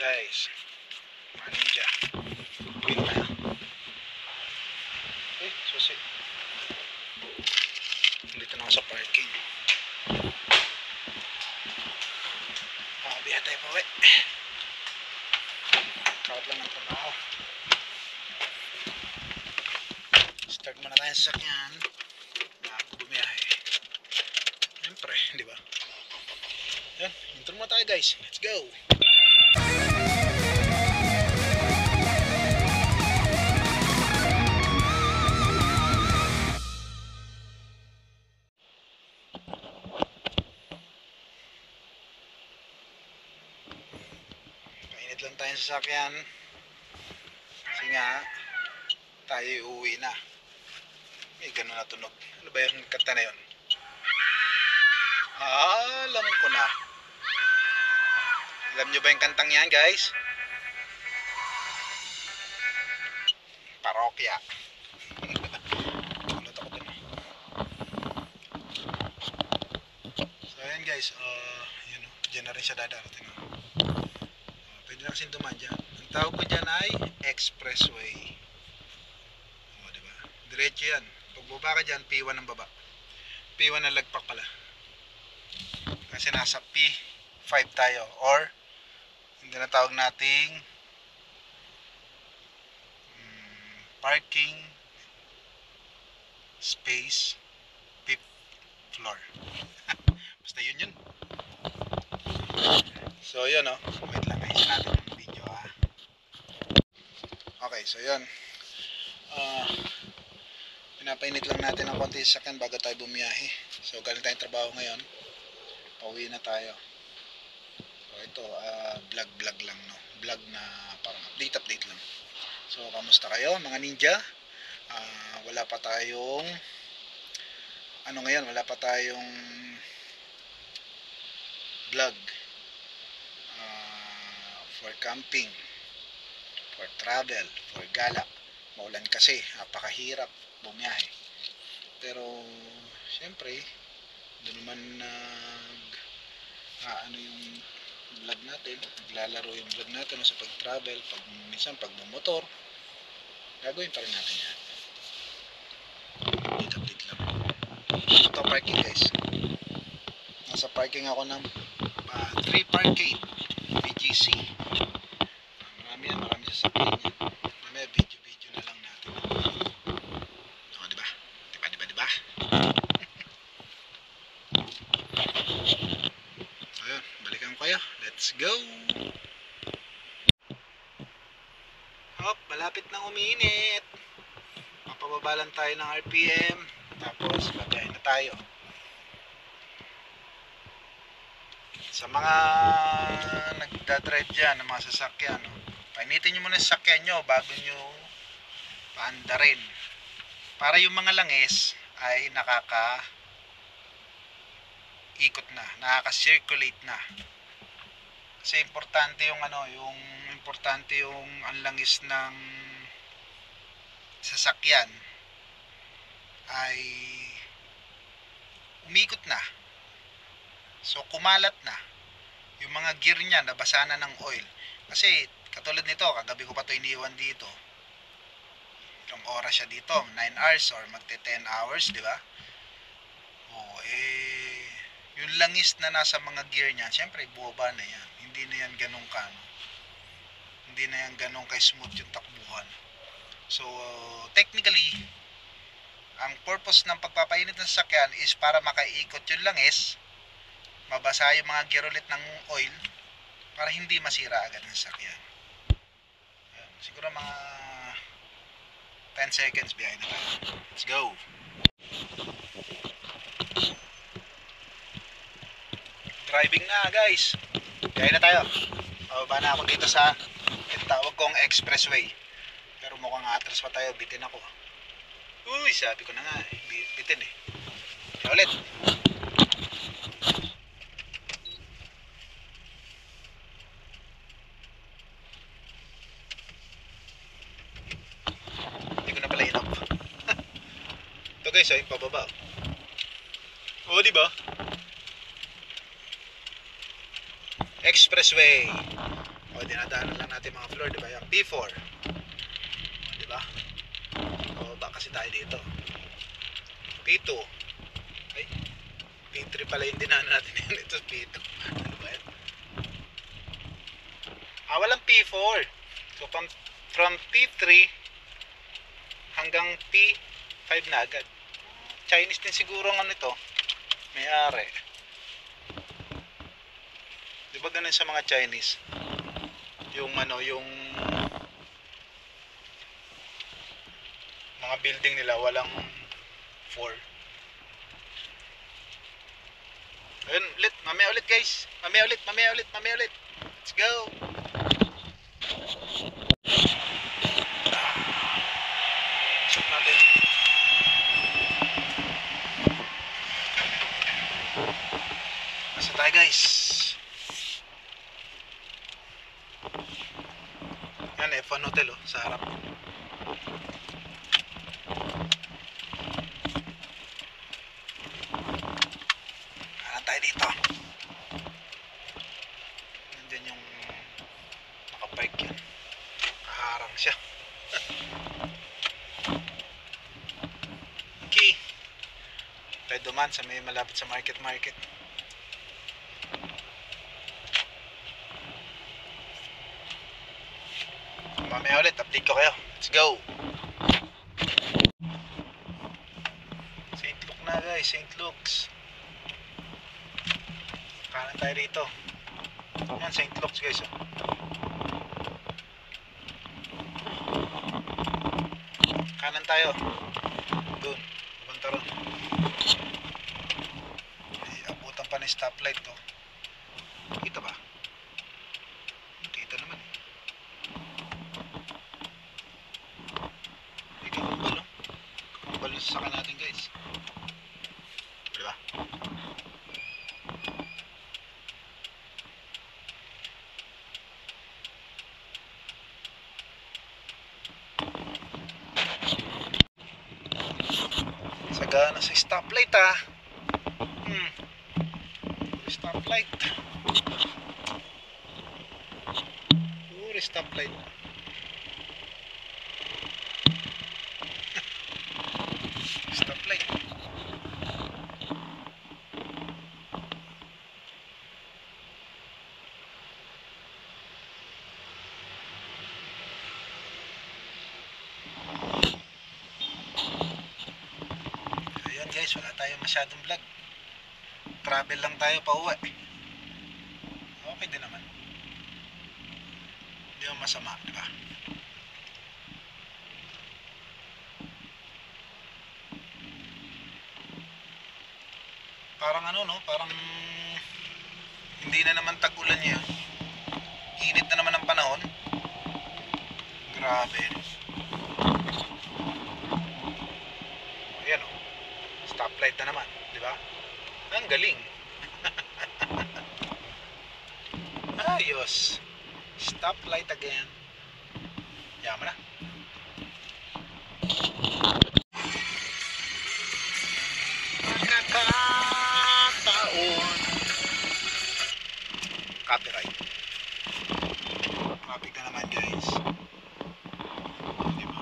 guys, mga ninja, win na. Susi, dito na ako sa parking. Biya tayo pa uwi. Kawat lang ng trabaho. Start muna tayo sa sakyan bago bumiyahe. Siyempre, di ba? Yan, intro muna tayo guys. Let's go! Painit lang tayo sa sakyan. Kasi nga, tayo uuwi na. May gano'n na tunog. Ano ba yung kanta na yun? Alam ko na. Alam nyo ba yung kantang yan guys? Parokya. Kulot ako dun. So ayan guys, yun o, dyan na rin siya dadarating. Pwede na kasing dumaan dyan. Ang tawag ko dyan ay expressway. O diba? Diretso yan. Pag baba ka dyan, P1 ang baba. P1 ang lagpak pala. Kasi nasa P5 tayo. Or hindi na tawag nating parking space 5th floor. Basta yun. So yun o. Wait lang, ayusin natin yung video ha. Okay, so yun. Pinapainit lang natin ng konti sa sakyan bago tayo bumiyahe. So galing tayong trabaho ngayon. Pauwi na tayo. So ito, vlog lang no. Vlog na parang update lang. So kamusta kayo mga ninja? Wala pa tayong wala pa tayong vlog for camping, for travel, for gala. Maulan kasi, napakahirap bumiyahe. Pero syempre, doon naman yung vlog natin, naglalaro yung vlog natin sa pag-travel, minsan pag-motor, gagawin pa rin natin yan. Update lang. Ito parking guys. Nasa parking ako ng 3 parking BGC. Marami sasakyan yan. Mamaya video na lang natin. O diba? Diba? Ayun, balikan ko kayo. Let's go! Hop, malapit nang umiinit. Mapababa lang tayo ng RPM. Tapos, babayin na tayo. Sa mga nagdadrive dyan, ng mga sasakyan, painitin nyo muna sa sasakyan nyo bago nyo paandarin. Para yung mga langis ay nakaka-ikot na, nakaka-circulate na. Kasi importante yung ang langis ng sasakyan ay umikot na. So kumalat na. Yung mga gear niya nabasa na ng oil. Kasi katulad nito, kagabi ko pa ito iniwan dito. Ilang oras siya dito, 9 hours or magte 10 hours, di ba? Yung langis na nasa mga gear niya, syempre buwaba na yan. Hindi na yan ganun hindi na yan ganun ka-smooth yung takbuhan. So technically, ang purpose ng pagpapainit ng sasakyan is para makaikot yung langis, mabasa yung mga gear ulit ng oil para hindi masira agad ng sasakyan. Siguro mga 10 seconds behind na tayo. Let's go! Driving na guys. Kaya na tayo. Baba na ako dito sa tawag kong expressway. Pero mukhang atras pa tayo. Bitin ako. Uy, sabi ko na nga. Bitin eh. Kaya ulit. Hindi ko na pala inop. Ito guys, yung pababa. Diba? Expressway. O, dinadaanan lang natin mga floor, di ba? Yung P4. O, di ba? O, baka kasi tayo dito. P2. Ay, P3 pala yung dinaanan natin yun. Ito P2. Ano ba yan? Walang P4. So, from P3 hanggang P5 na agad. Chinese din siguro ang ano ito. May-ari. Di ba ganun sa mga Chinese? Yung ano, yung mga building nila walang 4. Ayun, ulit. Mamaya ulit guys. Mamaya ulit. Let's go. Check natin. Nasa tayo guys. Yan, F1 Hotel oh, sa harap. Kanan tayo dito. Nandyan yung nakapark yan. Kaharang siya. Okay. Tayo duman sa may malapit sa market. Mamaya ulit, update ko kayo. Let's go. St. Luke na guys, St. Luke's. Kanan tayo rito. Yan, St. Luke's guys oh. Kanan tayo. Doon, punta ron. Abutan pa ng stoplight to. Kita ba? Kita naman eh. Kumbalo sa saka natin guys. Diba? Sagana sa stoplight ah. Stoplight. Puro stoplight. Stoplight. Ayan guys, wala tayong masyadong vlog. Travel lang tayo pa uwi. Okay din naman. Hindi mo masama, diba? Parang ano no, parang hindi na naman tag-ulan niya. Init na naman ang panahon. Grabe. Ayan o. Stoplight na naman, di ba? Ang galing. Ayos. Stoplight again. Yaman na. Nakakataon. Copyright. Traffic na naman guys. Diba?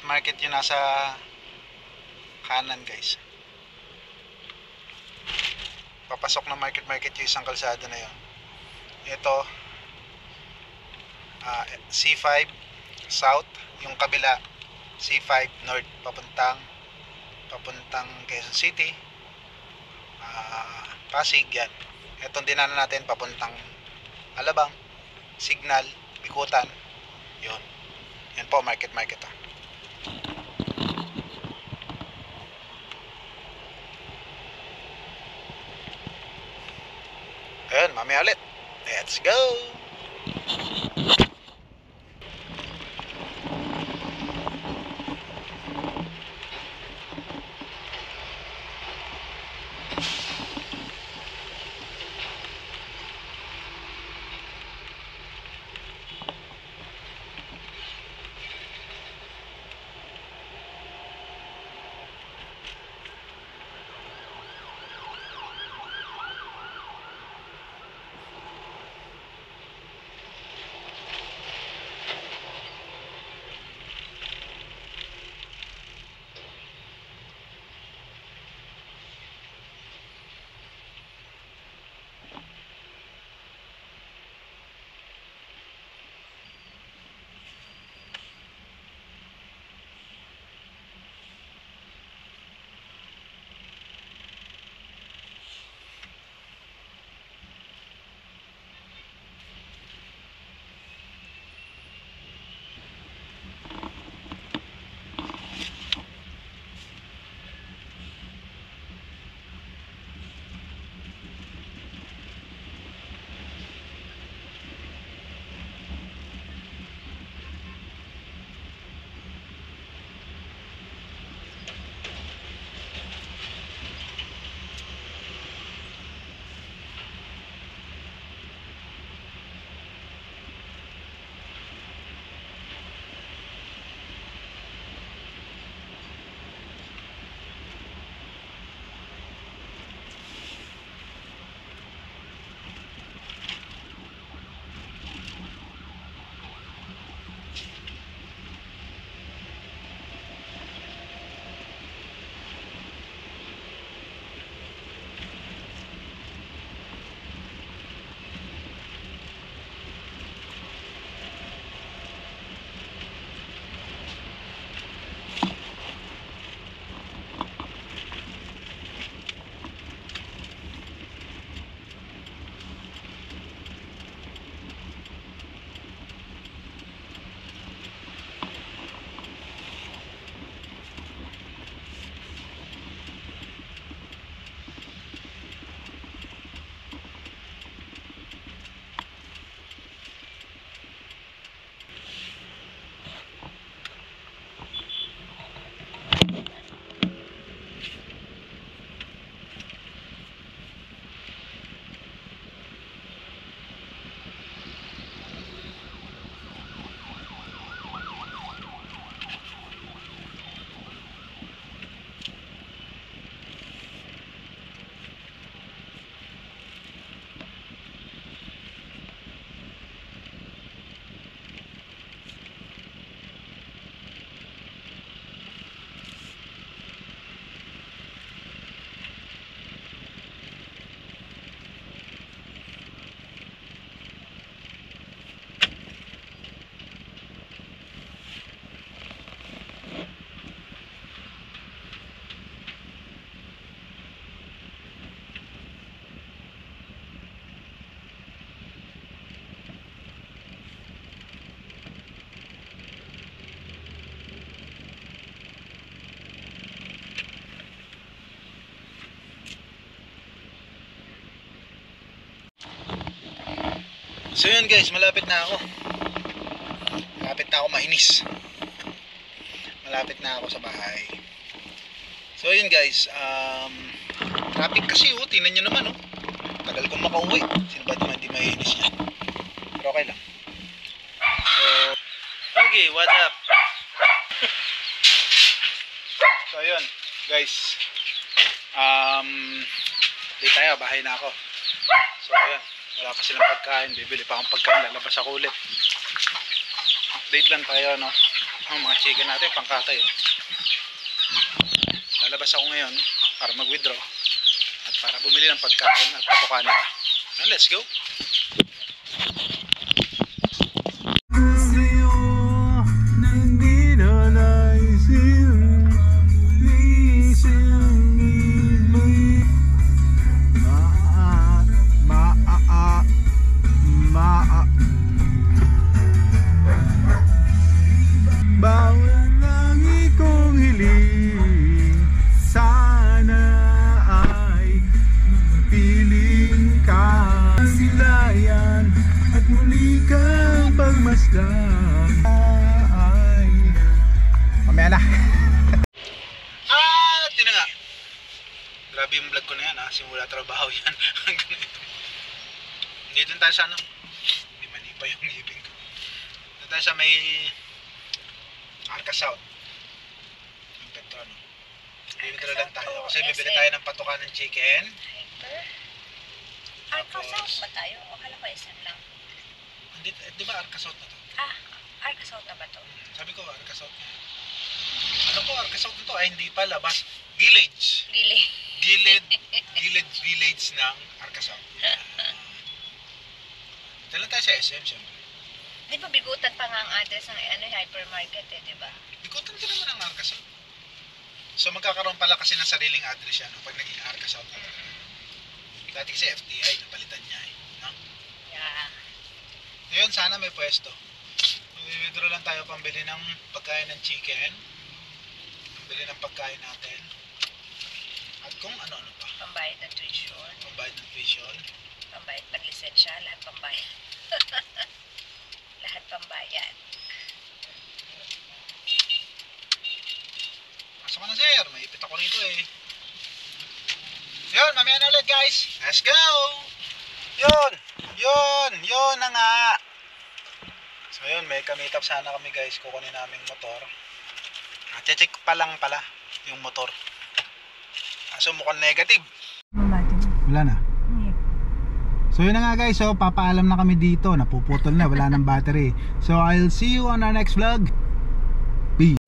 market yung nasa kanan guys. Papasok na market yung isang kalsada na yun. Ito C5 South, yung kabila C5 North papuntang Quezon City, Pasig yan. Itong dinaanan natin papuntang Alabang, Signal, Bikutan. Yun. Yan po market ah. Ayun, mamaya ulit. Let's go! So yun guys, malapit na ako. Malapit na ako mainis. Malapit na ako sa bahay. So yun guys, traffic kasi oh, tingnan nyo naman oh. Tagal kong makauwi. Sino ba naman di mainis yan? Pero okay lang. So, okay, what's up? So yun guys, late tayo, bahay na ako. So ayan, wala pa silang pagkain, bibili pa akong pagkain, lalabas ako ulit. Update lang tayo no. Ang mga chicken natin, pangkatay. Oh. Lalabas ako ngayon para mag-withdraw at para bumili ng pagkain at patukan nila. Let's go! Mamaya na. Tina nga. Grabe yung vlog ko na yan ha. Simula trabaho yan. Dito tayo sa ano. Hindi manipa yung ngipin ko. Dito tayo sa may Arca South. Yung Petro ano. Bibidra lang tayo. Kasi bibili tayo ng patukan ng chicken. Arca South ba tayo? O kala ko SM lang? Di ba Arca South na to? Arca South na ba to? Sabi ko Arca South na. Ano ko Arca South na to? Ay hindi pala. Village. Gilid village ng Arca South. Dala tayo sa SM siyempre. Di ba bigutan pa nga ang address ng hypermarket di ba? Bigutan din naman ang Arca South. So magkakaroon pala kasi ng sariling address yan pag naging Arca South na. Dati kasi FTI, napalitan niya no? Yeah. Ngayon sana may pwesto. Withdraw lang tayo pambili ng pagkain ng chicken. Pambili ng pagkain natin. At kung ano-ano pa. Pambayad ng tuition. Pambayad ng tuition. Pambayad pag-lisensya, lahat pambayad. Lahat pambayad. Pasok ka na sir, may ipit ako rito eh. Yun, mamaya na ulit guys. Let's go! Yun na nga. So yun, may kamitap sana kami guys. Kukunin naming motor. Check pa lang pala yung motor. So mukhang negative. Wala na. So yun na nga guys. So papaalam na kami dito. Napuputol na, wala ng battery. So I'll see you on our next vlog. Peace.